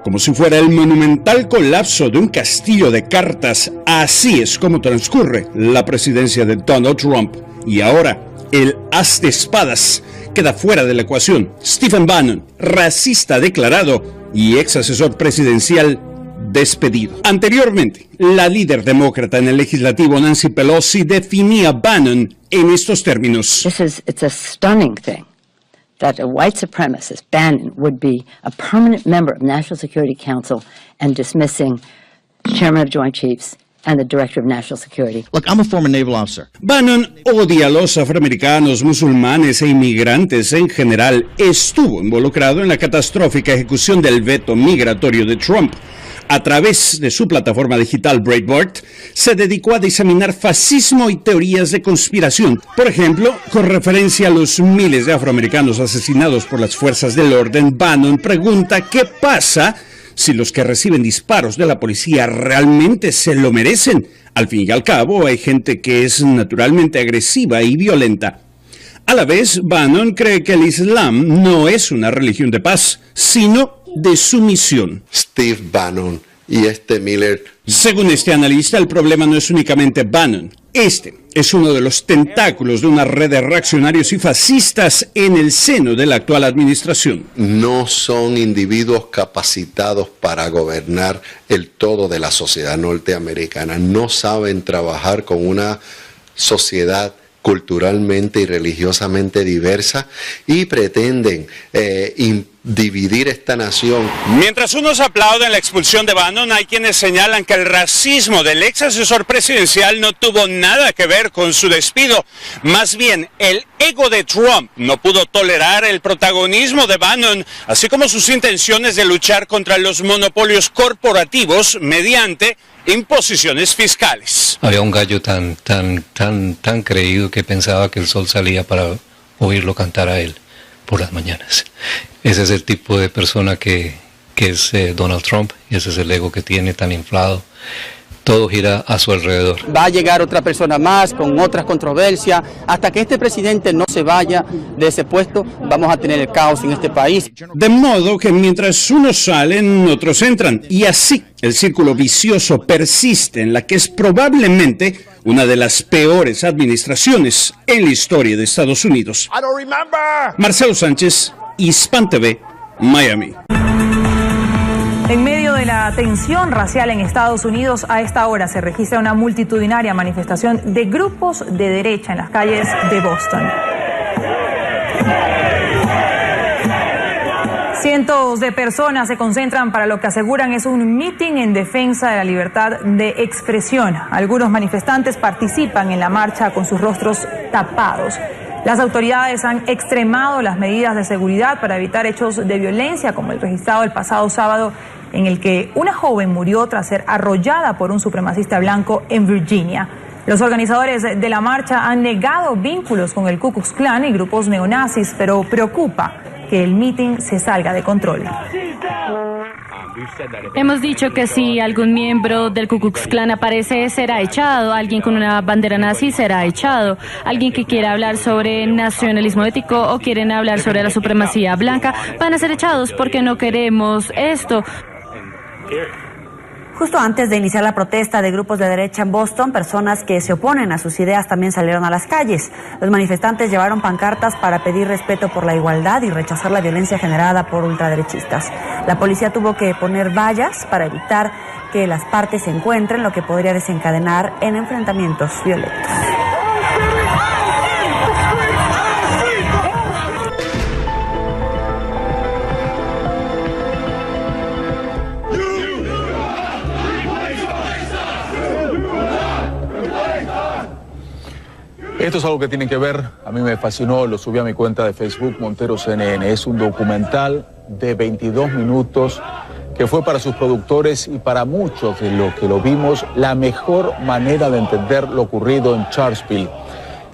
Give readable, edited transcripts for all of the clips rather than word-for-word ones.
Como si fuera el monumental colapso de un castillo de cartas, así es como transcurre la presidencia de Donald Trump. Y ahora, el as de espadas queda fuera de la ecuación. Stephen Bannon, racista declarado y ex asesor presidencial, despedido. Anteriormente, la líder demócrata en el legislativo, Nancy Pelosi, definía a Bannon en estos términos. It's a stunning thing that a white supremacist, Bannon, would be a permanent member of National Security Council and dismissing Chairman of Joint Chiefs and the Director of National Security. Look, I'm a former naval officer. Bannon odia a los afroamericanos, musulmanes e inmigrantes en general. Estuvo involucrado en la catastrófica ejecución del veto migratorio de Trump. A través de su plataforma digital Breitbart, se dedicó a diseminar fascismo y teorías de conspiración. Por ejemplo, con referencia a los miles de afroamericanos asesinados por las fuerzas del orden, Bannon pregunta qué pasa si los que reciben disparos de la policía realmente se lo merecen. Al fin y al cabo, hay gente que es naturalmente agresiva y violenta. A la vez, Bannon cree que el Islam no es una religión de paz, sino de sumisión. Steve Bannon y Miller. Según este analista, el problema no es únicamente Bannon. Este es uno de los tentáculos de una red de reaccionarios y fascistas en el seno de la actual administración. No son individuos capacitados para gobernar el todo de la sociedad norteamericana. No saben trabajar con una sociedad culturalmente y religiosamente diversa y pretenden dividir esta nación. Mientras unos aplauden la expulsión de Bannon, hay quienes señalan que el racismo del ex asesor presidencial no tuvo nada que ver con su despido. Más bien, el ego de Trump no pudo tolerar el protagonismo de Bannon, así como sus intenciones de luchar contra los monopolios corporativos mediante imposiciones fiscales. Había un gallo tan creído que pensaba que el sol salía para oírlo cantar a él por las mañanas. Ese es el tipo de persona que es Donald Trump, y ese es el ego que tiene tan inflado. Todo gira a su alrededor. Va a llegar otra persona más con otras controversias. Hasta que este presidente no se vaya de ese puesto, vamos a tener el caos en este país. De modo que mientras unos salen, otros entran. Y así el círculo vicioso persiste en la que es probablemente una de las peores administraciones en la historia de Estados Unidos. Marcelo Sánchez, Hispan TV, Miami. En medio de la tensión racial en Estados Unidos, a esta hora se registra una multitudinaria manifestación de grupos de derecha en las calles de Boston. Cientos de personas se concentran para lo que aseguran es un mitin en defensa de la libertad de expresión. Algunos manifestantes participan en la marcha con sus rostros tapados. Las autoridades han extremado las medidas de seguridad para evitar hechos de violencia, como el registrado el pasado sábado, en el que una joven murió tras ser arrollada por un supremacista blanco en Virginia. Los organizadores de la marcha han negado vínculos con el Ku Klux Klan y grupos neonazis, pero preocupa que el mitin se salga de control. Hemos dicho que si algún miembro del Ku Klux Klan aparece, será echado. Alguien con una bandera nazi será echado. Alguien que quiera hablar sobre nacionalismo ético o quieren hablar sobre la supremacía blanca van a ser echados porque no queremos esto. Justo antes de iniciar la protesta de grupos de derecha en Boston, personas que se oponen a sus ideas también salieron a las calles. Los manifestantes llevaron pancartas para pedir respeto por la igualdad y rechazar la violencia generada por ultraderechistas. La policía tuvo que poner vallas para evitar que las partes se encuentren, lo que podría desencadenar en enfrentamientos violentos. Esto es algo que tienen que ver, a mí me fascinó, lo subí a mi cuenta de Facebook, Montero CNN. Es un documental de 22 minutos que fue para sus productores y para muchos de los que lo vimos la mejor manera de entender lo ocurrido en Charlottesville.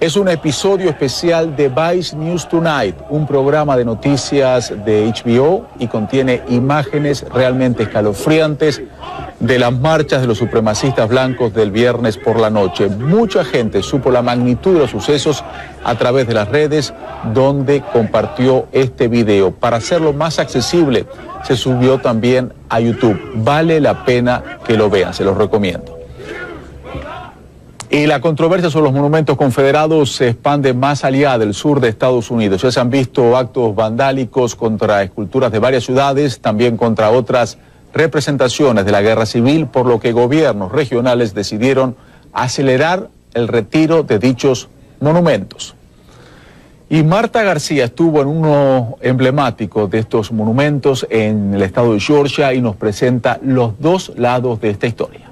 Es un episodio especial de Vice News Tonight, un programa de noticias de HBO y contiene imágenes realmente escalofriantes de las marchas de los supremacistas blancos del viernes por la noche. Mucha gente supo la magnitud de los sucesos a través de las redes, donde compartió este video. Para hacerlo más accesible, se subió también a YouTube. Vale la pena que lo vean, se los recomiendo. Y la controversia sobre los monumentos confederados se expande más allá del sur de Estados Unidos. Ya se han visto actos vandálicos contra esculturas de varias ciudades, también contra otras representaciones de la guerra civil, por lo que gobiernos regionales decidieron acelerar el retiro de dichos monumentos. Y Marta García estuvo en uno emblemático de estos monumentos en el estado de Georgia y nos presenta los dos lados de esta historia.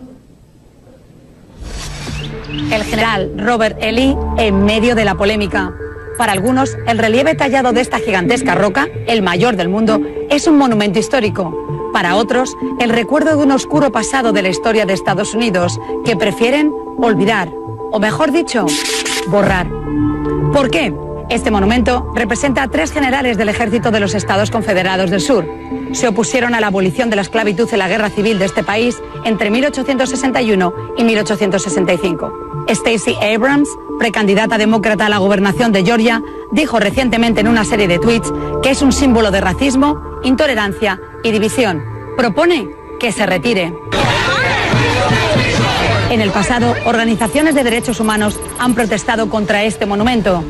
El general Robert E. Lee en medio de la polémica. Para algunos, el relieve tallado de esta gigantesca roca, el mayor del mundo, es un monumento histórico. Para otros, el recuerdo de un oscuro pasado de la historia de Estados Unidos que prefieren olvidar, o mejor dicho, borrar. ¿Por qué? Este monumento representa a 3 generales del ejército de los Estados Confederados del Sur. Se opusieron a la abolición de la esclavitud en la guerra civil de este país entre 1861 y 1865. Stacey Abrams, precandidata demócrata a la gobernación de Georgia, dijo recientemente en una serie de tweets que es un símbolo de racismo, intolerancia y división. Propone que se retire. En el pasado, organizaciones de derechos humanos han protestado contra este monumento.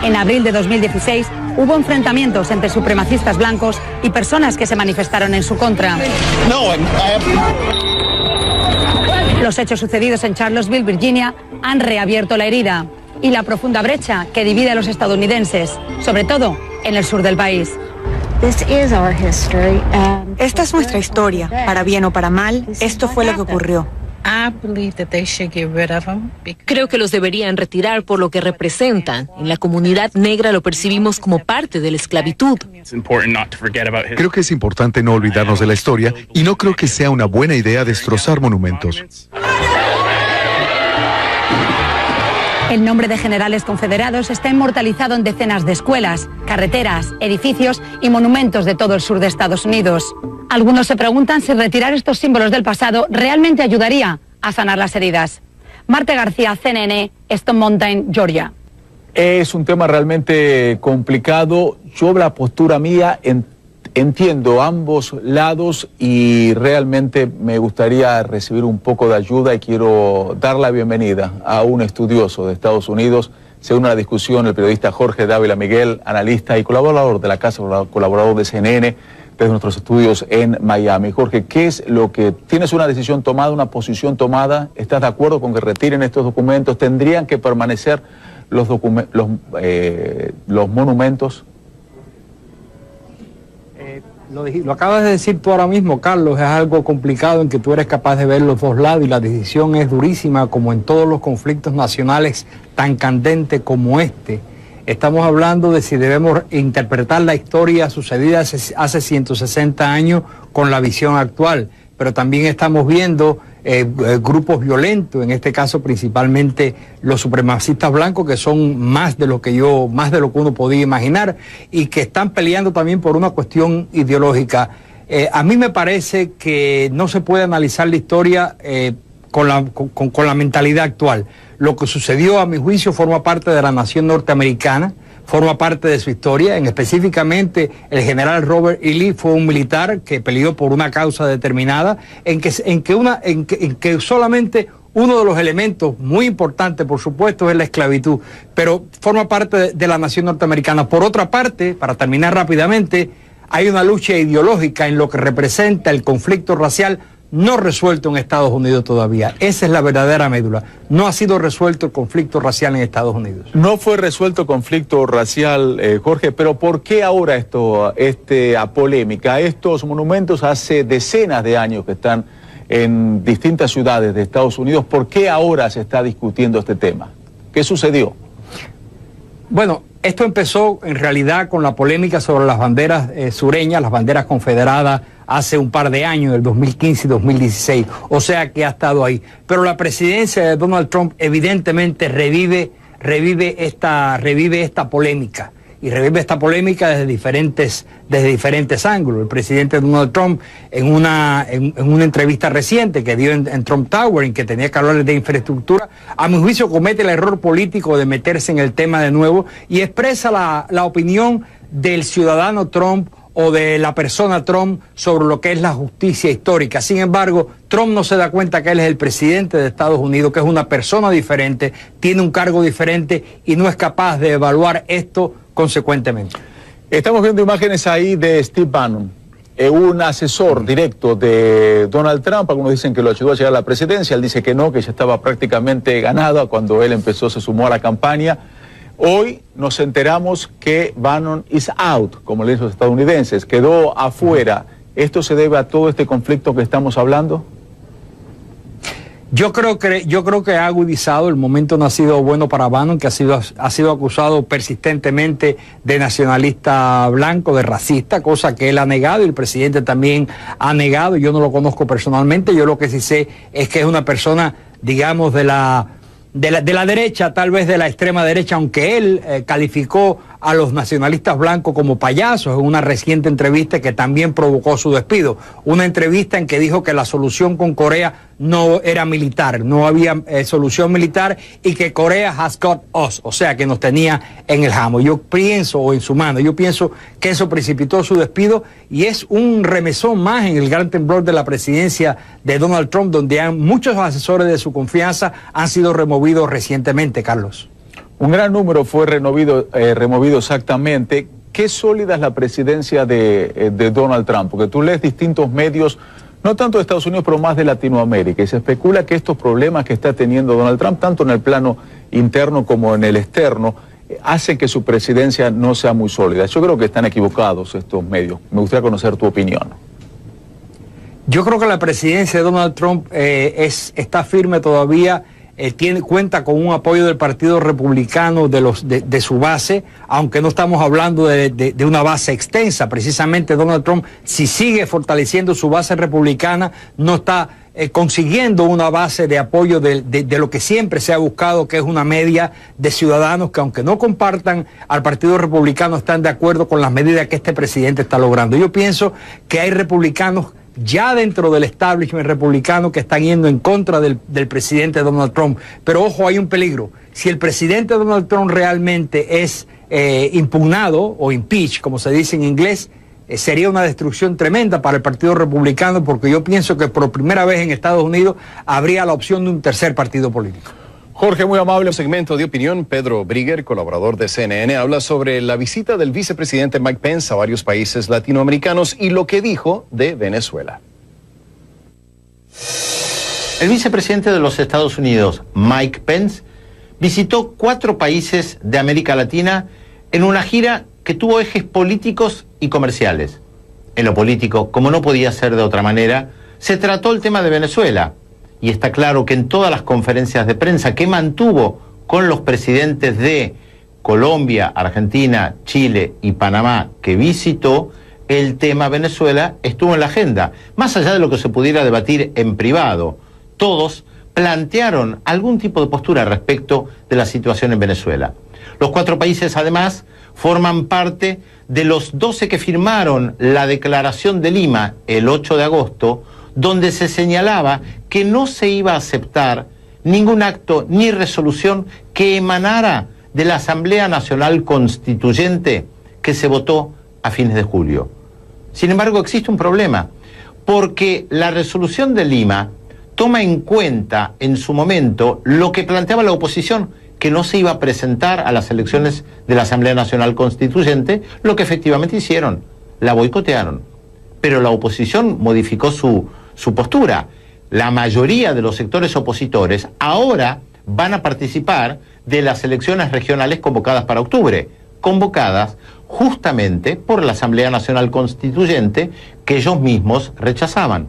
En abril de 2016 hubo enfrentamientos entre supremacistas blancos y personas que se manifestaron en su contra. Los hechos sucedidos en Charlottesville, Virginia, han reabierto la herida y la profunda brecha que divide a los estadounidenses, sobre todo en el sur del país. Esta es nuestra historia, para bien o para mal, esto fue lo que ocurrió. Creo que los deberían retirar por lo que representan. En la comunidad negra lo percibimos como parte de la esclavitud. Creo que es importante no olvidarnos de la historia y no creo que sea una buena idea destrozar monumentos. El nombre de generales confederados está inmortalizado en decenas de escuelas, carreteras, edificios y monumentos de todo el sur de Estados Unidos. Algunos se preguntan si retirar estos símbolos del pasado realmente ayudaría a sanar las heridas. Marta García, CNN, Stone Mountain, Georgia. Es un tema realmente complicado. Yo la postura mía entiendo ambos lados y realmente me gustaría recibir un poco de ayuda y quiero dar la bienvenida a un estudioso de Estados Unidos. Se une a la discusión el periodista Jorge Dávila Miguel, analista y colaborador de la Casa, colaborador de CNN, desde nuestros estudios en Miami. Jorge, ¿qué es lo que tienes una decisión tomada, una posición tomada? ¿Estás de acuerdo con que retiren estos documentos? ¿Tendrían que permanecer los monumentos? Lo acabas de decir tú ahora mismo, Carlos, es algo complicado en que tú eres capaz de ver los dos lados y la decisión es durísima, como en todos los conflictos nacionales tan candente como este. Estamos hablando de si debemos interpretar la historia sucedida hace 160 años con la visión actual, pero también estamos viendo grupos violentos, en este caso principalmente los supremacistas blancos, que son más de lo que uno podía imaginar y que están peleando también por una cuestión ideológica. A mí me parece que no se puede analizar la historia con la mentalidad actual. Lo que sucedió, a mi juicio, forma parte de la nación norteamericana, forma parte de su historia. Específicamente, el general Robert E. Lee fue un militar que peleó por una causa determinada, en que solamente uno de los elementos muy importantes, por supuesto, es la esclavitud, pero forma parte de la nación norteamericana. Por otra parte, para terminar rápidamente, hay una lucha ideológica en lo que representa el conflicto racial no resuelto en Estados Unidos todavía. Esa es la verdadera médula. No ha sido resuelto el conflicto racial en Estados Unidos. No fue resuelto el conflicto racial, Jorge, pero ¿por qué ahora esta polémica? Estos monumentos hace decenas de años que están en distintas ciudades de Estados Unidos. ¿Por qué ahora se está discutiendo este tema? ¿Qué sucedió? Bueno, esto empezó en realidad con la polémica sobre las banderas sureñas, las banderas confederadas hace un par de años, del 2015 y 2016. O sea que ha estado ahí. Pero la presidencia de Donald Trump evidentemente revive esta polémica. Y revive esta polémica desde diferentes ángulos. El presidente Donald Trump, en una entrevista reciente que dio en Trump Tower, en que tenía que hablar de infraestructura, a mi juicio comete el error político de meterse en el tema de nuevo y expresa la opinión del ciudadano Trump o de la persona Trump sobre lo que es la justicia histórica. Sin embargo, Trump no se da cuenta que él es el presidente de Estados Unidos, que es una persona diferente, tiene un cargo diferente y no es capaz de evaluar esto consecuentemente. Estamos viendo imágenes ahí de Steve Bannon, un asesor directo de Donald Trump. Algunos dicen que lo ayudó a llegar a la presidencia, él dice que no, que ya estaba prácticamente ganada cuando él se sumó a la campaña. Hoy nos enteramos que Bannon is out, como le dicen los estadounidenses, quedó afuera. ¿Esto se debe a todo este conflicto que estamos hablando? Yo creo que ha agudizado. El momento no ha sido bueno para Bannon, que ha sido acusado persistentemente de nacionalista blanco, de racista, cosa que él ha negado y el presidente también ha negado. Yo no lo conozco personalmente. Yo lo que sí sé es que es una persona, digamos, de la derecha, tal vez de la extrema derecha, aunque él calificó a los nacionalistas blancos como payasos en una reciente entrevista que también provocó su despido. Una entrevista en que dijo que la solución con Corea no era militar, no había solución militar y que Corea has got us, o sea que nos tenía en el jamo. Yo pienso, o en su mano, yo pienso que eso precipitó su despido y es un remesón más en el gran temblor de la presidencia de Donald Trump, donde muchos asesores de su confianza han sido removidos recientemente, Carlos. Un gran número fue removido exactamente. ¿Qué sólida es la presidencia de Donald Trump? Porque tú lees distintos medios, no tanto de Estados Unidos, pero más de Latinoamérica, y se especula que estos problemas que está teniendo Donald Trump, tanto en el plano interno como en el externo, hacen que su presidencia no sea muy sólida. Yo creo que están equivocados estos medios. Me gustaría conocer tu opinión. Yo creo que la presidencia de Donald Trump está firme todavía. Cuenta con un apoyo del Partido Republicano de su base, aunque no estamos hablando de una base extensa. Precisamente Donald Trump, si sigue fortaleciendo su base republicana, no está consiguiendo una base de apoyo de lo que siempre se ha buscado, que es una media de ciudadanos que, aunque no compartan al Partido Republicano, están de acuerdo con las medidas que este presidente está logrando. Yo pienso que hay republicanos ya dentro del establishment republicano que están yendo en contra del presidente Donald Trump. Pero ojo, hay un peligro. Si el presidente Donald Trump realmente es impugnado o impeach, como se dice en inglés, sería una destrucción tremenda para el Partido Republicano, porque yo pienso que por primera vez en Estados Unidos habría la opción de un tercer partido político. Jorge, muy amable. Segmento de opinión. Pedro Brigger, colaborador de CNN, habla sobre la visita del vicepresidente Mike Pence a varios países latinoamericanos y lo que dijo de Venezuela. El vicepresidente de los Estados Unidos, Mike Pence, visitó 4 países de América Latina en una gira que tuvo ejes políticos y comerciales. En lo político, como no podía ser de otra manera, se trató el tema de Venezuela. Y está claro que en todas las conferencias de prensa que mantuvo con los presidentes de Colombia, Argentina, Chile y Panamá que visitó, el tema Venezuela estuvo en la agenda. Más allá de lo que se pudiera debatir en privado, todos plantearon algún tipo de postura respecto de la situación en Venezuela. Los 4 países, además, forman parte de los 12 que firmaron la Declaración de Lima el 8 de agosto, donde se señalaba que no se iba a aceptar ningún acto ni resolución que emanara de la Asamblea Nacional Constituyente que se votó a fines de julio. Sin embargo, existe un problema, porque la resolución de Lima toma en cuenta en su momento lo que planteaba la oposición, que no se iba a presentar a las elecciones de la Asamblea Nacional Constituyente, lo que efectivamente hicieron, la boicotearon. Pero la oposición modificó su postura. La mayoría de los sectores opositores ahora van a participar de las elecciones regionales convocadas para octubre, convocadas justamente por la Asamblea Nacional Constituyente que ellos mismos rechazaban.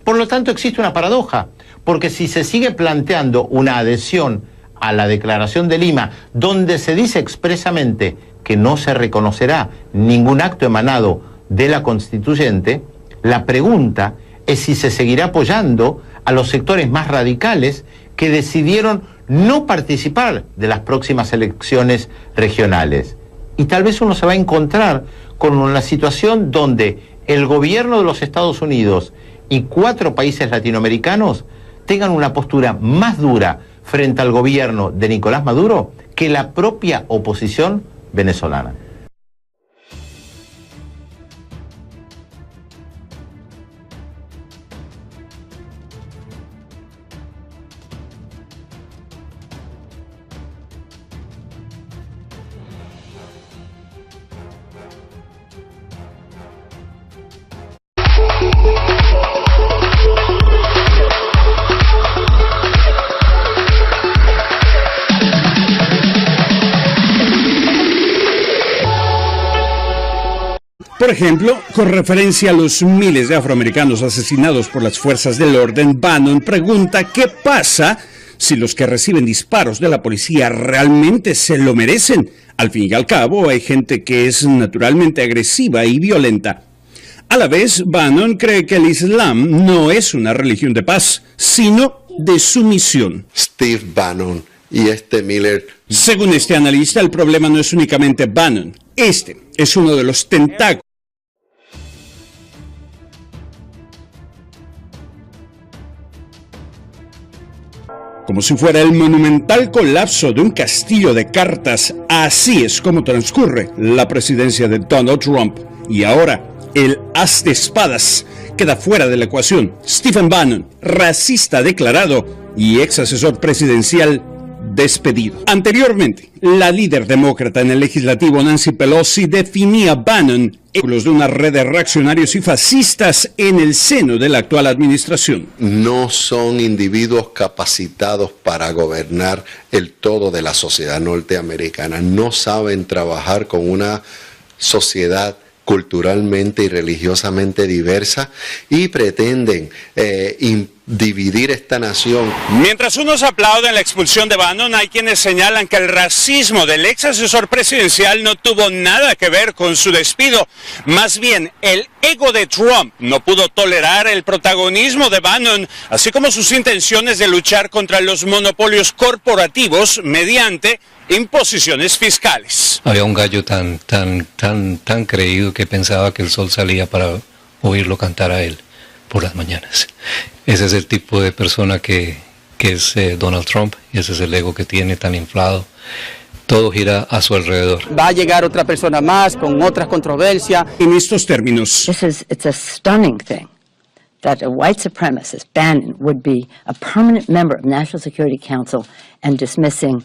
Por lo tanto, existe una paradoja, porque si se sigue planteando una adhesión a la Declaración de Lima, donde se dice expresamente que no se reconocerá ningún acto emanado de la Constituyente, La pregunta es si se seguirá apoyando a los sectores más radicales que decidieron no participar de las próximas elecciones regionales. Y tal vez uno se va a encontrar con una situación donde el gobierno de los Estados Unidos y 4 países latinoamericanos tengan una postura más dura frente al gobierno de Nicolás Maduro que la propia oposición venezolana. Por ejemplo, con referencia a los miles de afroamericanos asesinados por las fuerzas del orden, Bannon pregunta qué pasa si los que reciben disparos de la policía realmente se lo merecen. Al fin y al cabo, hay gente que es naturalmente agresiva y violenta. A la vez, Bannon cree que el Islam no es una religión de paz, sino de sumisión. Steve Bannon y Miller. Según este analista, el problema no es únicamente Bannon. Este es uno de los tentáculos como si fuera el monumental colapso de un castillo de cartas. Así es como transcurre la presidencia de Donald Trump. Y ahora, el as de espadas queda fuera de la ecuación. Stephen Bannon, racista declarado y ex asesor presidencial, despedido. Anteriormente, la líder demócrata en el legislativo, Nancy Pelosi, definía a Bannon de una red de reaccionarios y fascistas en el seno de la actual administración. No son individuos capacitados para gobernar el todo de la sociedad norteamericana. No saben trabajar con una sociedad culturalmente y religiosamente diversa y pretenden dividir esta nación. Mientras unos aplauden la expulsión de Bannon, hay quienes señalan que el racismo del ex asesor presidencial no tuvo nada que ver con su despido. Más bien, el ego de Trump no pudo tolerar el protagonismo de Bannon, así como sus intenciones de luchar contra los monopolios corporativos mediante imposiciones fiscales. Había un gallo tan creído que pensaba que el sol salía para oírlo cantar a él por las mañanas. Ese es el tipo de persona que es Donald Trump, y ese es el ego que tiene tan inflado. Todo gira a su alrededor. Va a llegar otra persona más con otras controversias. En estos términos, it's a stunning thing that a white supremacist, Bannon, would be a permanent member of National Security Council and dismissing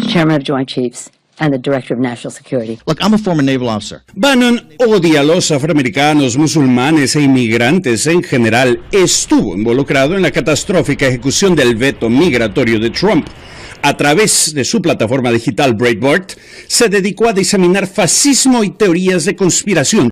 Chairman of Joint Chiefs and the Director of National Security. Look, I'm a former naval officer. Bannon odia a los afroamericanos, musulmanes e inmigrantes en general. Estuvo involucrado en la catastrófica ejecución del veto migratorio de Trump. A través de su plataforma digital Breitbart, se dedicó a diseminar fascismo y teorías de conspiración.